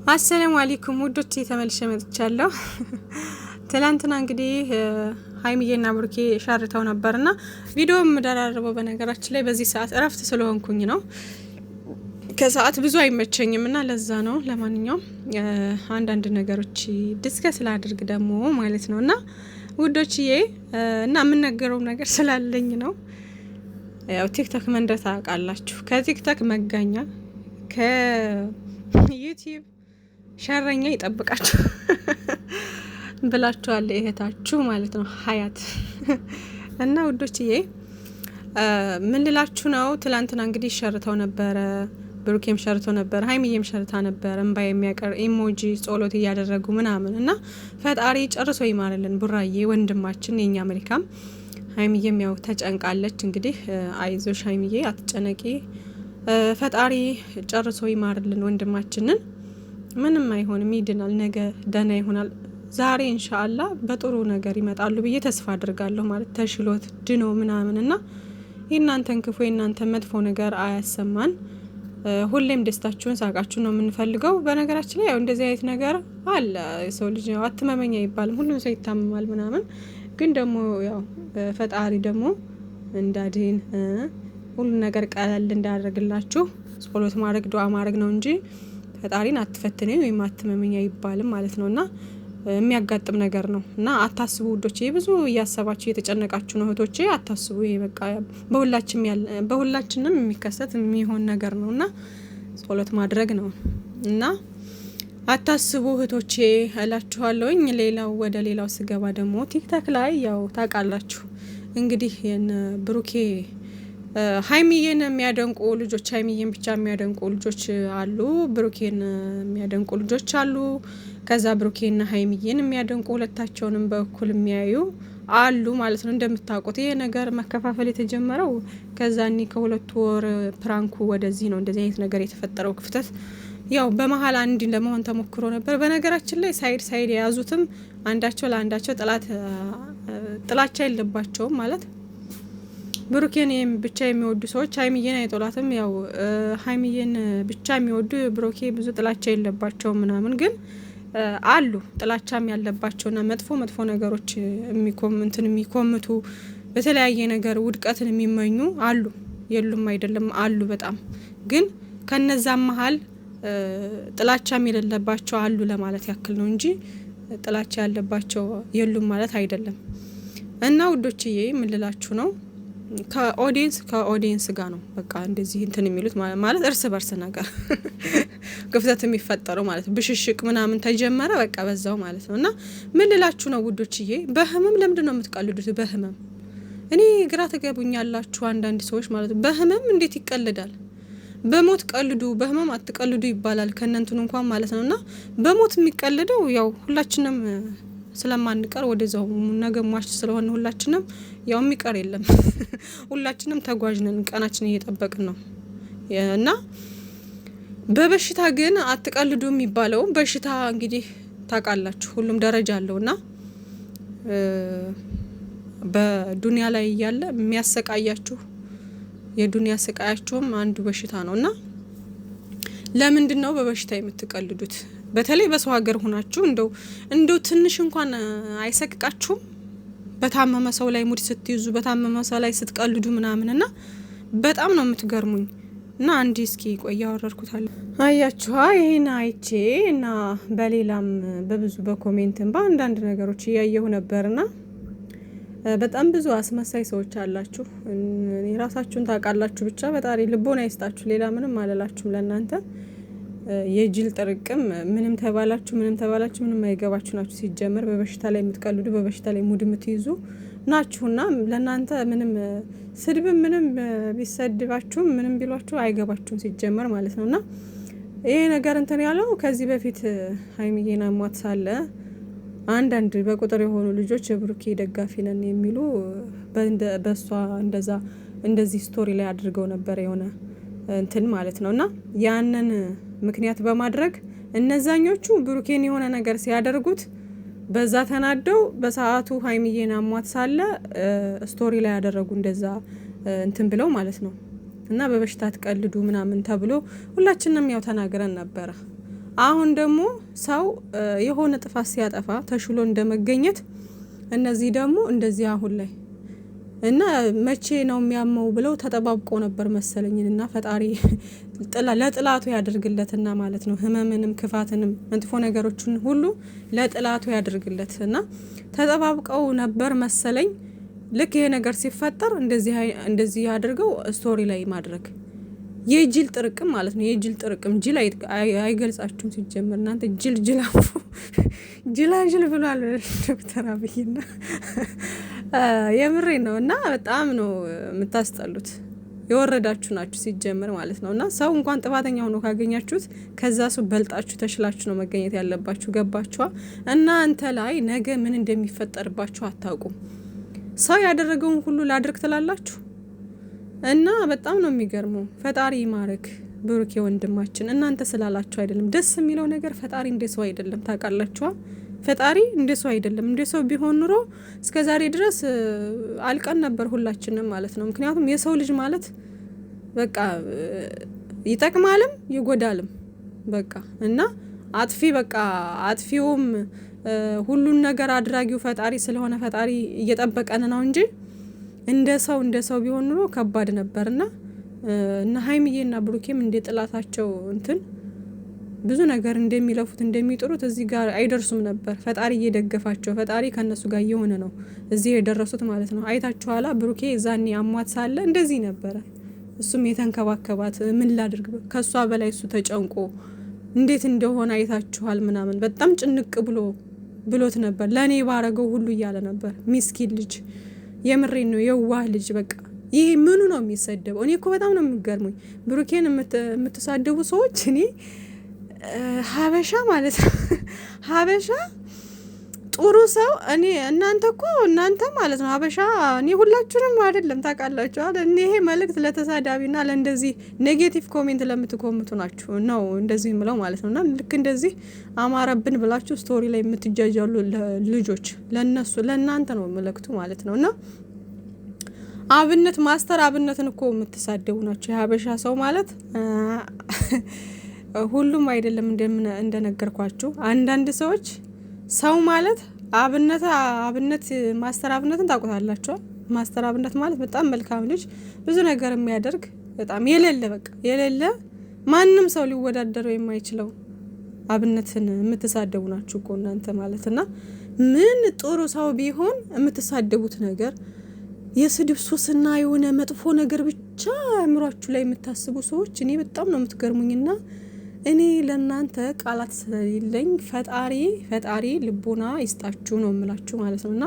አሰላሙ አለይኩም ውዶቼ ተመልሼ መጥቻለሁ። ትላንትና እንግዲህ ሀይሚዬና ብሩኬ ሻርተው ነበርና ቪዲዮ መደራረበው በነገራችን ላይ በዚህ ሰዓት እረፍት ስለሆንኩኝ ነው። ከሰዓት ብዙ አይመቸኝምና ለዛ ነው። ለማንኛውም አንዳንድ ነገሮች ዲስከስ ላድርግ ደግሞ ማለት ነውና ውዶችዬ እና የምነገረው ነገር ስላለኝ ነው። ያው ቲክቶክ መንደር ታውቃላችሁ። ከቲክቶክ መጋኛ ከዩቲዩብ ሸረኛ ይጠብቃችሁ ብላችኋል እህታችሁ ማለት ነው ሀያት እና ውዶችዬ ምን ልላችሁ ነው። ትላንትና እንግዲህ ሸርተው ነበረ፣ ብሩኬም ሸርቶ ነበር፣ ሀይሚዬም ሸርታ ነበር። እንባ የሚያቀር ኢሞጂ ጸሎት እያደረጉ ምናምን እና ፈጣሪ ጨርሶ ይማርልን ቡራዬ ወንድማችን የኛ መልካም። ሀይሚዬም ያው ተጨንቃለች። እንግዲህ አይዞሽ ሀይሚዬ አትጨነቂ፣ ፈጣሪ ጨርሶ ይማርልን ወንድማችንን። ምንም አይሆንም፣ ይድናል፣ ነገ ደህና ይሆናል። ዛሬ ኢንሻአላህ በጥሩ ነገር ይመጣሉ ብዬ ተስፋ አድርጋለሁ። ማለት ተሽሎት ድኖ ምናምን እና የእናንተን ክፉ የእናንተን መጥፎ ነገር አያሰማን። ሁሌም ደስታችሁን ሳቃችሁ ነው የምንፈልገው። በነገራችን ላይ ያው እንደዚህ አይነት ነገር አለ። ሰው ልጅ ያው አትመመኛ አይባልም፣ ሁሉም ሰው ይታመማል ምናምን። ግን ደግሞ ያው ፈጣሪ ደግሞ እንዳድን ሁሉ ነገር ቀለል እንዳደርግላችሁ ጸሎት ማድረግ ዱዓ ማድረግ ነው እንጂ ፈጣሪን አትፈትነኝ ወይም አትመመኛ አይባልም ማለት ነውና የሚያጋጥም ነገር ነው እና አታስቡ ውዶቼ። ብዙ እያሰባችሁ እየተጨነቃችሁ ነው እህቶቼ፣ አታስቡ። ይሄ በቃ በሁላችንም የሚከሰት የሚሆን ነገር ነውና ጸሎት ማድረግ ነው እና አታስቡ እህቶቼ እላችኋለሁኝ። ሌላው ወደ ሌላው ስገባ ደግሞ ቲክቶክ ላይ ያው ታውቃላችሁ እንግዲህ የነ ብሩኬ ሀይሚዬን የሚያደንቁ ልጆች፣ ሀይሚዬን ብቻ የሚያደንቁ ልጆች አሉ፣ ብሩኬን የሚያደንቁ ልጆች አሉ። ከዛ ብሩኬና ሀይሚዬን የሚያደንቁ ሁለታቸውንም በእኩል የሚያዩ አሉ ማለት ነው። እንደምታውቁት ይሄ ነገር መከፋፈል የተጀመረው ከዛኒ ከሁለት ወር ፕራንኩ ወደዚህ ነው። እንደዚህ አይነት ነገር የተፈጠረው ክፍተት ያው በመሀል አንድ ለመሆን ተሞክሮ ነበር። በነገራችን ላይ ሳይድ የያዙትም አንዳቸው ለአንዳቸው ጥላቻ የለባቸውም ማለት ብሩኬን ብቻ የሚወዱ ሰዎች ሀይሚዬን አይጦላትም። ያው ሀይሚዬን ብቻ የሚወዱ ብሩኬ ብዙ ጥላቻ የለባቸውም ምናምን። ግን አሉ ጥላቻም ያለባቸውና መጥፎ ነገሮች የሚኮምቱ በተለያየ ነገር ውድቀትን የሚመኙ አሉ። የሉም አይደለም አሉ በጣም። ግን ከነዛም መሀል ጥላቻም የሌለባቸው አሉ ለማለት ያክል ነው እንጂ ጥላቻ ያለባቸው የሉም ማለት አይደለም። እና ውዶችዬ ምን ልላችሁ ነው፣ ከኦዲየንስ ጋር ነው በቃ እንደዚህ የሚሉት ማለት እርስ በርስ ነገር ክፍተት የሚፈጠረው ማለት ብሽሽቅ ምናምን ተጀመረ በቃ በዛው ማለት ነው። እና ምን ልላችሁ ነው ውዶችዬ፣ በህመም ለምንድን ነው የምትቀልዱት? በህመም እኔ ግራ ተገቡኛላችሁ አንዳንድ ሰዎች ማለት ነው። በህመም እንዴት ይቀልዳል? በሞት ቀልዱ በህመም አትቀልዱ ይባላል ከነንቱን እንኳን ማለት ነው። እና በሞት የሚቀልደው ያው ሁላችንም ስለማንቀር ወደዛው ነገ ሟች ስለሆነ ሁላችንም ያው የሚቀር የለም ሁላችንም ተጓዥ ነን፣ ቀናችን እየጠበቅን ነው። እና በበሽታ ግን አትቀልዱ የሚባለው በሽታ እንግዲህ ታውቃላችሁ ሁሉም ደረጃ አለውና በዱንያ ላይ ያለ የሚያሰቃያችሁ የዱንያ ስቃያችሁም አንዱ በሽታ ነውና ለምንድን ነው በበሽታ የምትቀልዱት? በተለይ በሰው ሀገር ሆናችሁ እንደው ትንሽ እንኳን አይሰቅቃችሁም? በታመመ ሰው ላይ ሙድ ስትይዙ፣ በታመመ ሰው ላይ ስትቀልዱ ምናምንና በጣም ነው የምትገርሙኝ። እና አንዲ እስኪ ቆይ ያወረድኩታል አያችኋ ይሄን አይቼ እና በሌላም በብዙ በኮሜንትም በአንዳንድ ነገሮች እያየሁ ነበርና በጣም ብዙ አስመሳይ ሰዎች አላችሁ። የራሳችሁን ታውቃላችሁ። ብቻ በጣም ልቦና ይስጣችሁ። ሌላ ምንም አልላችሁም። ለእናንተ የጅል ጥርቅም ምንም ተባላችሁ ምንም አይገባችሁ ናችሁ። ሲጀመር በበሽታ ላይ የምትቀልዱ በበሽታ ላይ ሙድ የምትይዙ ናችሁና ለእናንተ ምንም ስድብ ምንም ቢሰድባችሁም ምንም ቢሏችሁ አይገባችሁም ሲጀመር ማለት ነውና ይሄ ነገር ያለው ከዚህ በፊት ሀይሚዬን አሟት ሳለ አንዳንድ በቁጥር የሆኑ ልጆች የብሩኬ ደጋፊ ነን የሚሉ በሷ እንደዚህ ስቶሪ ላይ አድርገው ነበር የሆነ ማለት ነውና ያንን ምክንያት በማድረግ እነዛኞቹ ብሩኬን የሆነ ነገር ሲያደርጉት በዛ ተናደው በሰዓቱ ሀይሚዬን አሟት ሳለ ስቶሪ ላይ ያደረጉ እንደዛ ብለው ማለት ነው። እና በበሽታ ተቀልዱ ምናምን ተብሎ ሁላችንም ያው ተናግረን ነበር። አሁን ደግሞ ሰው የሆነ ጥፋት ሲያጠፋ ተሽሎ እንደመገኘት እነዚህ ደግሞ እንደዚህ አሁን ላይ እና መቼ ነው የሚያመው ብለው ተጠባብቀው ነበር መሰለኝና ፈጣሪ ለጥላቱ ያድርግለትና ማለት ነው። ህመምንም ክፋትንም መጥፎ ነገሮችን ሁሉ ለጥላቱ ያድርግለትና ተጠባብቀው ነበር መሰለኝ። ልክ ይሄ ነገር ሲፈጠር እንደዚህ አድርገው ስቶሪ ላይ ማድረግ የጅል ጥርቅም ማለት ነው። የጅል ጥርቅም ጅል አይገልጻችሁም ሲጀመር እናንተ ጅላፉ ጅላጅል ብሏል ዶክተር አብይና የምሬ ነው። እና በጣም ነው የምታስጠሉት። የወረዳችሁ ናችሁ ሲጀመር ማለት ነው። እና ሰው እንኳን ጥፋተኛ ሆኖ ካገኛችሁት ከዛ ሰው በልጣችሁ ተሽላችሁ ነው መገኘት ያለባችሁ። ገባችኋ? እና አንተ ላይ ነገ ምን እንደሚፈጠርባችሁ አታውቁም። ሰው ያደረገውን ሁሉ ላድርግ ትላላችሁ። እና በጣም ነው የሚገርመው። ፈጣሪ ይማረክ ብሩኬ ወንድማችን። እናንተ ስላላችሁ አይደለም ደስ የሚለው ነገር። ፈጣሪ እንደ ሰው አይደለም ታውቃላችኋ። ፈጣሪ እንደ ሰው አይደለም። እንደ ሰው ቢሆን ኑሮ እስከ ዛሬ ድረስ አልቀን ነበር ሁላችንም ማለት ነው። ምክንያቱም የሰው ልጅ ማለት በቃ ይጠቅማልም ይጎዳልም በቃ። እና አጥፊውም ሁሉን ነገር አድራጊው ፈጣሪ ስለሆነ ፈጣሪ እየጠበቀን ነው እንጂ እንደ ሰው ቢሆን ኑሮ ከባድ ነበርና እና ሀይሚዬና ብሩኬም እንደ ጥላታቸው ብዙ ነገር እንደሚለፉት እንደሚጥሩት እዚህ ጋር አይደርሱም ነበር። ፈጣሪ እየደገፋቸው ፈጣሪ ከነሱ ጋር እየሆነ ነው እዚህ የደረሱት ማለት ነው። አይታችኋላ ብሩኬ ዛኔ አሟት ሳለ እንደዚህ ነበረ። እሱም የተንከባከባት ምን ላድርግ ከሷ በላይ እሱ ተጨንቆ እንዴት እንደሆነ አይታችኋል ምናምን በጣም ጭንቅ ብሎት ነበር። ለኔ ባረገው ሁሉ እያለ ነበር። ሚስኪን ልጅ የምሬን ነው የዋህ ልጅ በቃ። ይሄ ምኑ ነው የሚሰደበው? እኔ እኮ በጣም ነው የሚገርሙኝ ብሩኬን የምትሳደቡ ሰዎች። እኔ ሀበሻ ማለት ነው ሀበሻ ጥሩ ሰው እናንተ ማለት ነው ሀበሻ። እኔ ሁላችሁንም አይደለም ታውቃላችኋል። ይሄ መልእክት ለተሳዳቢና ለእንደዚህ ኔጌቲቭ ኮሜንት ለምትኮምቱ ናችሁ ነው እንደዚህ ምለው ማለት ነው። እና ልክ እንደዚህ አማረብን ብላችሁ ስቶሪ ላይ የምትጃጃሉ ልጆች ለእናንተ ነው መልእክቱ ማለት ነው። እና ማስተር አብነትን እኮ የምትሳደቡ ናቸው የሀበሻ ሰው ማለት ሁሉም አይደለም እንደነገርኳችሁ። አንዳንድ ሰዎች ሰው ማለት አብነት ማስተር አብነትን ታውቁታላችሁ። ማስተር አብነት ማለት በጣም መልካም ልጅ ብዙ ነገር የሚያደርግ በጣም የሌለ ማንም ሰው ሊወዳደረው የማይችለው አብነትን የምትሳደቡ ናችሁ እኮ እናንተ ማለትና ምን ጥሩ ሰው ቢሆን የምትሳደቡት ነገር የስድብ ሱስና የሆነ መጥፎ ነገር ብቻ አእምሯችሁ ላይ የምታስቡ ሰዎች እኔ በጣም ነው የምትገርሙኝና እኔ ለእናንተ ቃላት ስለሌለኝ ፈጣሪ ልቦና ይስጣችሁ ነው የምላችሁ ማለት ነው። እና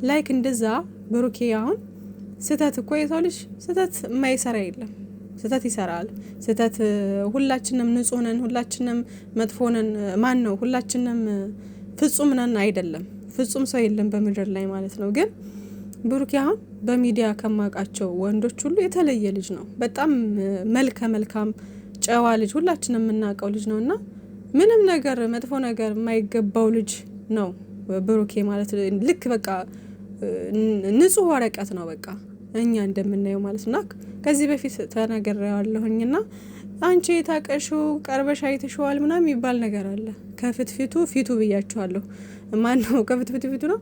ላይክ እንደዛ ብሩኬ አሁን ስህተት እኮ የሰው ልጅ ስህተት የማይሰራ የለም። ስህተት ይሰራል። ስህተት ሁላችንም ንጹህ ነን፣ ሁላችንም መጥፎ ነን። ማን ነው ሁላችንም ፍጹም ነን አይደለም። ፍጹም ሰው የለም በምድር ላይ ማለት ነው። ግን ብሩኬ አሁን በሚዲያ ከማውቃቸው ወንዶች ሁሉ የተለየ ልጅ ነው። በጣም መልካም ጨዋ ልጅ ሁላችንም የምናውቀው ልጅ ነውና ምንም ነገር መጥፎ ነገር የማይገባው ልጅ ነው ብሩኬ ማለት። ልክ በቃ ንጹህ ወረቀት ነው በቃ እኛ እንደምናየው ማለት ነው። ከዚህ በፊት ተናግሬያለሁኝና አንቺ የታቀሽው ቀርበሽ አይተሽዋል ምናምን የሚባል ነገር አለ። ከፍትፊቱ ፊቱ ብያችኋለሁ። ማን ነው ከፍትፊቱ ፊቱ ነው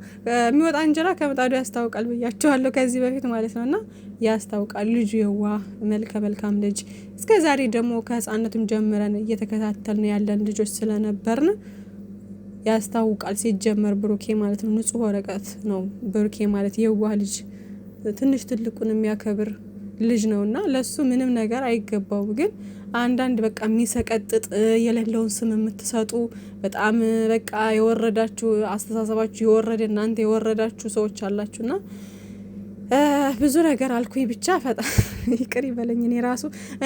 የሚወጣ እንጀራ ከምጣዱ ያስታውቃል ብያችኋለሁ ከዚህ በፊት ማለት ነውና ያስታውቃል። ልጁ የዋህ መልካም ልጅ እስከ ዛሬ ደግሞ ከህፃነቱም ጀምረን እየተከታተልን ያለን ልጆች ስለነበርን ያስታውቃል። ሲጀመር ብሩኬ ማለት ነው ንጹህ ወረቀት ነው ብሩኬ ማለት የዋህ ልጅ ትንሽ ትልቁን የሚያከብር ልጅ ነውና ለሱ ምንም ነገር አይገባው። ግን አንዳንድ በቃ የሚሰቀጥጥ የሌለውን ስም የምትሰጡ በጣም በቃ የወረዳችሁ አስተሳሰባችሁ የወረደ እናንተ የወረዳችሁ ሰዎች አላችሁና ብዙ ነገር አልኩኝ። ብቻ ይቅር ይበለኝ።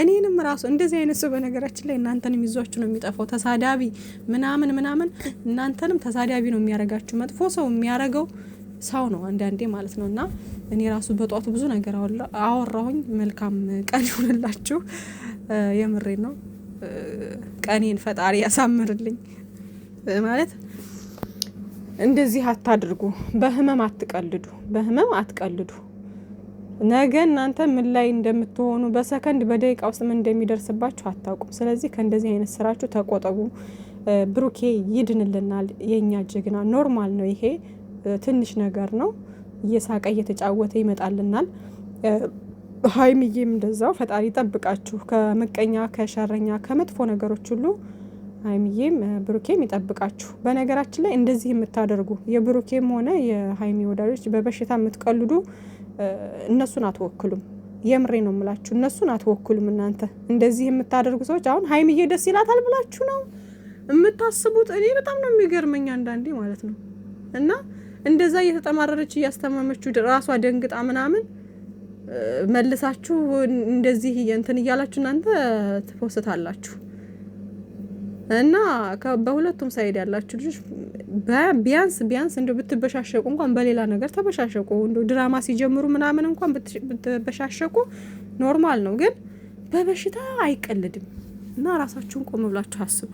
እኔንም ራሱ እንደዚህ አይነት ሰው በነገራችን ላይ እናንተንም ይዟችሁ ነው የሚጠፋው። ተሳዳቢ ምናምን እናንተንም ተሳዳቢ ነው የሚያረጋችሁ። መጥፎ ሰው የሚያረገው ሰው ነው አንዳንዴ ማለት ነውና እኔ ራሱ በጧቱ ብዙ ነገር አወራሁኝ። መልካም ቀን ይሁንላችሁ። የምሬ ነው። ቀኔን ፈጣሪ ያሳምርልኝ ማለት እንደዚህ አታድርጉ። በህመም አትቀልዱ። ነገ እናንተ ምን ላይ እንደምትሆኑ በሰከንድ በደቂቃ ውስጥ ምን እንደሚደርስባችሁ አታውቁም። ስለዚህ ከእንደዚህ አይነት ስራችሁ ተቆጠቡ። ብሩኬ ይድንልናል። የኛ ጀግና ኖርማል ነው ይሄ ትንሽ ነገር ነው። እየሳቀ እየተጫወተ ይመጣልናል። ሀይሚዬም እንደዛው ፈጣሪ ጠብቃችሁ ከምቀኛ ከሸረኛ ከመጥፎ ነገሮች ሁሉ ሀይሚዬም ብሩኬም ይጠብቃችሁ። በነገራችን ላይ እንደዚህ የምታደርጉ የብሩኬም ሆነ የሀይሚ ወዳጆች በበሽታ የምትቀልዱ እነሱን አትወክሉም። የምሬ ነው የምላችሁ፣ እነሱን አትወክሉም። እናንተ እንደዚህ የምታደርጉ ሰዎች አሁን ሀይሚዬ ደስ ይላታል ብላችሁ ነው የምታስቡት። እኔ በጣም ነው የሚገርመኝ አንዳንዴ ማለት ነው። እና እንደዛ እየተጠማረረች እያስተማመችው ራሷ ደንግጣ ምናምን መልሳችሁ እንደዚህ እንትን እያላችሁ እናንተ ትፖስታላችሁ። እና በሁለቱም ሳይድ ያላችሁ ልጆች ቢያንስ እንደው ብትበሻሸቁ እንኳን በሌላ ነገር ተበሻሸቁ። እንደው ድራማ ሲጀምሩ ምናምን እንኳን ብትበሻሸቁ ኖርማል ነው። ግን በበሽታ አይቀልድም። እና ራሳችሁን ቆም ብላችሁ አስቡ።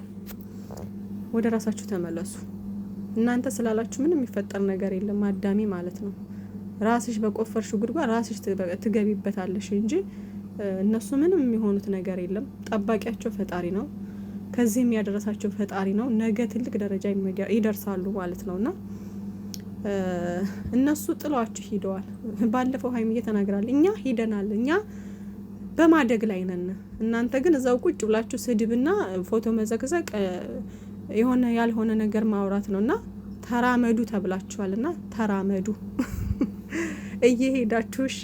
ወደ ራሳችሁ ተመለሱ። እናንተ ስላላችሁ ምንም የሚፈጠር ነገር የለም። አዳሚ ማለት ነው። ራስሽ በቆፈርሽ ጉድጓድ ራስሽ ትገቢበታለሽ እንጂ እነሱ ምንም የሚሆኑት ነገር የለም። ጠባቂያቸው ፈጣሪ ነው። ከዚህም ያደረሳቸው ፈጣሪ ነው። ነገ ትልቅ ደረጃ ይደርሳሉ ማለት ነውና እነሱ ጥሏችሁ ሂደዋል። ባለፈው ሀይሚዬ ተናግራለች። እኛ ሂደናል፣ እኛ በማደግ ላይ ነን። እናንተ ግን እዛው ቁጭ ብላችሁ ስድብና ፎቶ መዘቅዘቅ የሆነ ያልሆነ ነገር ማውራት ነውና ተራመዱ ተብላችኋልና ተራመዱ እየሄዳችሁ እሺ።